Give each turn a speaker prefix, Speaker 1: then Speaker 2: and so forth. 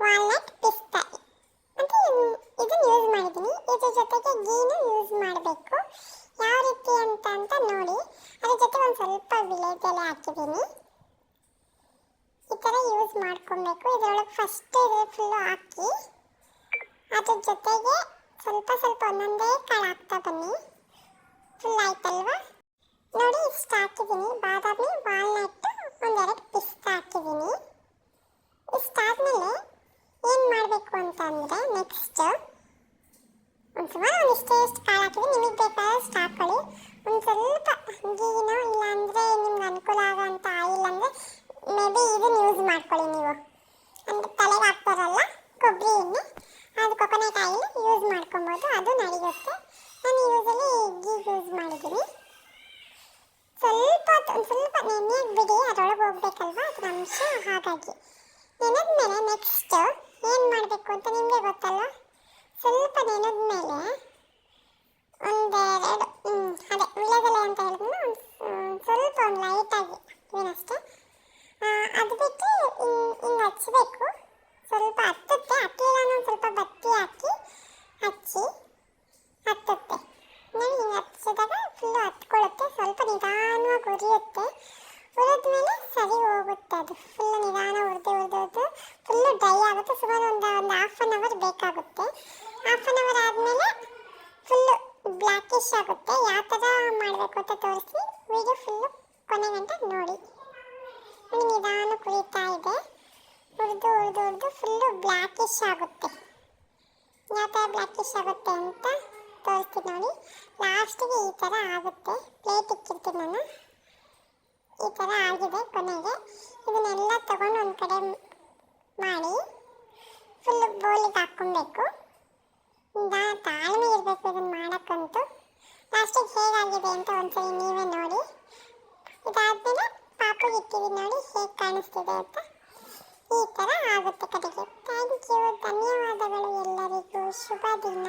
Speaker 1: Walnut, ಪಿಸ್ತಾ ಮತ್ತು ಇದನ್ನು ಯೂಸ್ ಮಾಡಿದ್ದೀನಿ. ಇದ್ರ ಜೊತೆಗೆ ಗೀನು ಯೂಸ್ ಮಾಡಬೇಕು. ಯಾವ ರೀತಿ ಅಂತ ನೋಡಿ. ಅದ್ರ ಜೊತೆ ಒಂದು ಸ್ವಲ್ಪ ವಿಳೆದೆಲೆ ಹಾಕಿದ್ದೀನಿ. ಈ ಥರ ಯೂಸ್ ಮಾಡ್ಕೊಬೇಕು. ಇದರೊಳಗೆ ಫಸ್ಟ್ ಫುಲ್ಲು ಹಾಕಿ ಅದ್ರ ಜೊತೆಗೆ ಸ್ವಲ್ಪ ಸ್ವಲ್ಪ ಒಂದೊಂದೇ ಕಾಳು ಹಾಕ್ತಾ ಬನ್ನಿ. ಫುಲ್ ಆಯ್ತಲ್ವಾ ನೋಡಿ. ಇಷ್ಟು ಹಾಕಿದ್ದೀನಿ. ಬಾದಾಮಿ, ವಾಲ್ನಟ್ಟು, ಒಂದೆರಡು ಪಿಸ್ತಾ ಹಾಕಿದ್ದೀನಿ. ಇಷ್ಟಾದ್ಮೇಲೆ ಏನು ಮಾಡಬೇಕು ಅಂತಂದರೆ ನೆಕ್ಸ್ಟ್ ಒಂದಿಷ್ಟೇ ಕಾಳು ಹಾಕಿದ್ದೀನಿ. ನಿಮಗೆ ಬೇಕಾದಷ್ಟು ಹಾಕ್ಕೊಳ್ಳಿ. ಒಂದು ಸ್ವಲ್ಪ ಗೀನೋ ಇಲ್ಲಾಂದರೆ ನಿಮ್ಗೆ ಅನುಕೂಲ ಆಗೋಂಥ ಆಯಿಲ್ ಅಂದರೆ ಮೇ ಬಿ ಇದನ್ನು ಯೂಸ್ ಮಾಡ್ಕೊಳ್ಳಿ ನೀವು. ಅಂದರೆ ತಲೆಗೆ ಹಾಕ್ತಾರಲ್ಲ ಕೊಬ್ಬರಿ ಎಣ್ಣೆ, ಅದು ಕೊಕೊನಟ್ ಆಯಿಲ್ ಯೂಸ್ ಮಾಡ್ಕೊಬೋದು, ಅದು ನಡೆಯುತ್ತೆ. ನಾನು ಯೂಸಲಿ ಗೀ ಯೂಸ್ ಮಾಡಿದ್ದೀನಿ. ಒಂದು ಸ್ವಲ್ಪ ನೆನೆಯಾಗಿ ಬಿಡಿ, ಅದರೊಳಗೆ ಹೋಗ್ಬೇಕಲ್ವಾ ಅದರ ಅಂಶ. ಹಾಗಾಗಿ ನೆನೆದ್ಮೇಲೆ ನೆಕ್ಸ್ಟ್ ಏನು ಮಾಡಬೇಕು ಅಂತ ನಿಮಗೆ ಗೊತ್ತಲ್ಲ. ಸ್ವಲ್ಪ ನೆನೆದ್ಮೇಲೆ ಒಂದೆರಡು ಅದೇ ವಿಳೆದೆಲೆ ಅಂತ ಹೇಳಿದ್ಮೇಲೆ ಸ್ವಲ್ಪ ಒಂದು ಲೈಟಾಗಿ ಇವನಷ್ಟೇ. ಅದು ಬಿಟ್ಟು ಹಿಂಗೆ ಹಚ್ಚಬೇಕು. ಸ್ವಲ್ಪ ಹತ್ತುತ್ತೆ. ಹತ್ತಲಿಲ್ಲ ಒಂದು ಸ್ವಲ್ಪ ಬತ್ತಿ ಹಾಕಿ ಹಚ್ಚಿ ಹತ್ತುತ್ತೆ. ನಾನು ಹಿಂಗೆ ಹಚ್ಚಿದಾಗ ಫುಲ್ಲು ಹತ್ಕೊಳ್ಳುತ್ತೆ. ಸ್ವಲ್ಪ ನಿಧಾನವಾಗಿ ಉರಿಯುತ್ತೆ. ಹುರಿದ್ಮೇಲೆ ಸರಿ ಹೋಗುತ್ತೆ. ಅದು ಫುಲ್ಲು ನಿಧಾನ ಹುರಿದು ಫುಲ್ಲು ಡ್ರೈ ಆಗುತ್ತೆ. ಸುಮಾರು ಒಂದು ಹಾಫ್ ಆನ್ ಅವರ್ ಬೇಕಾಗುತ್ತೆ. ಹಾಫ್ ಆನ್ ಅವರ್ ಆದಮೇಲೆ ಫುಲ್ಲು ಬ್ಲ್ಯಾಕಿಶ್ ಆಗುತ್ತೆ. ಯಾವ ಥರ ಮಾಡಬೇಕು ಅಂತ ತೋರಿಸಿ ವಿಡಿಯೋ ಫುಲ್ಲು ಕೊನೆ ಗಂಟೆ ನೋಡಿ. ನಿಧಾನ ಕುರಿತಾ ಇದೆ. ಹುರಿದು ಫುಲ್ಲು ಬ್ಲ್ಯಾಕಿಶ್ ಆಗುತ್ತೆ. ಯಾವ ಥರ ಬ್ಲ್ಯಾಕಿಶ್ ಆಗುತ್ತೆ ಅಂತ ತೋರಿಸ್ತೀನಿ ನೋಡಿ. ಲಾಸ್ಟಿಗೆ ಈ ಥರ ಆಗುತ್ತೆ. ಪ್ಲೇಟ್ ಇಕ್ಕಿರ್ತೀನಿ ನಾನು. ಈ ಥರ ಆಗಿದೆ ಕೊನೆಗೆ. ಇದನ್ನೆಲ್ಲ ತೊಗೊಂಡು ಒಂದು ಕಡೆ ಮಾಡಿ ಫುಲ್ಲು ಬೌಲಿಗೆ ಹಾಕ್ಕೊಬೇಕು. ತಾಳ್ಮೆ ಇರಬೇಕು ಇದನ್ನು ಮಾಡೋಕ್ಕಂತೂ. ಲಾಸ್ಟಿಗೆ ಹೇಗಾಗಿದೆ ಅಂತ ಒಂದ್ಸರಿ ನೀವೇ ನೋಡಿ. ಇದಾದಮೇಲೆ ಪಾಪುಗೆ ಇಟ್ಟಿದ್ದೀನಿ ನೋಡಿ ಹೇಗೆ ಕಾಣಿಸ್ತಿದೆ ಅಂತ. ಈ ಥರ ಆಗುತ್ತೆ ಕಡೆಗೆ. ಥ್ಯಾಂಕ್ ಯು, ಧನ್ಯವಾದಗಳು ಎಲ್ಲರಿಗೂ. ಶುಭ ದಿನ.